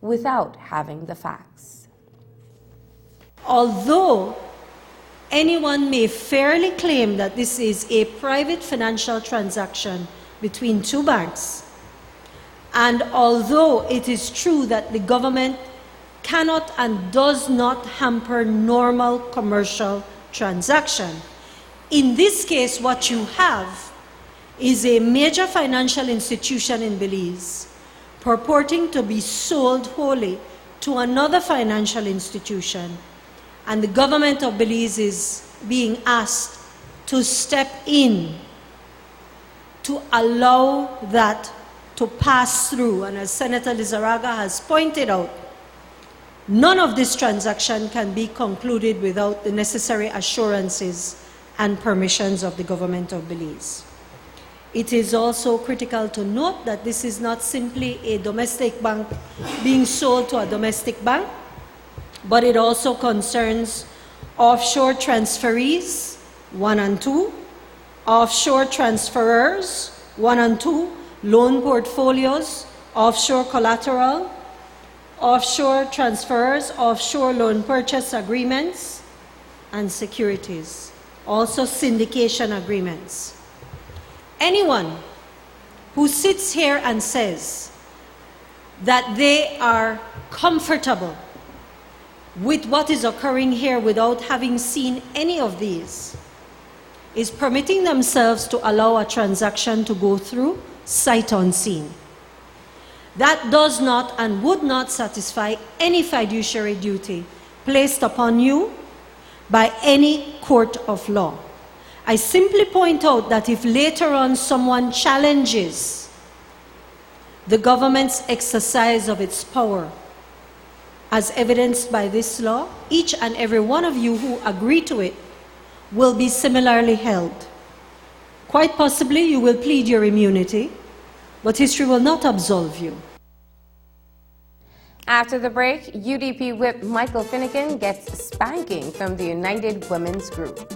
without having the facts. Although anyone may fairly claim that this is a private financial transaction between two banks, and although it is true that the government cannot and does not hamper normal commercial transaction, in this case what you have is a major financial institution in Belize purporting to be sold wholly to another financial institution, and the government of Belize is being asked to step in to allow that to pass through. And as Senator Lizarraga has pointed out, none of this transaction can be concluded without the necessary assurances and permissions of the government of Belize. It is also critical to note that this is not simply a domestic bank being sold to a domestic bank, but it also concerns offshore transferees, 1 and 2, offshore transferors, 1 and 2, loan portfolios, offshore collateral, offshore transfers, offshore loan purchase agreements, and securities. Also syndication agreements. Anyone who sits here and says that they are comfortable with what is occurring here without having seen any of these is permitting themselves to allow a transaction to go through sight unseen. That does not and would not satisfy any fiduciary duty placed upon you by any court of law. I simply point out that if later on someone challenges the government's exercise of its power, as evidenced by this law, each and every one of you who agree to it will be similarly held. Quite possibly you will plead your immunity, but history will not absolve you. After the break, UDP whip Michael Finnegan gets spanking from the United Women's Group.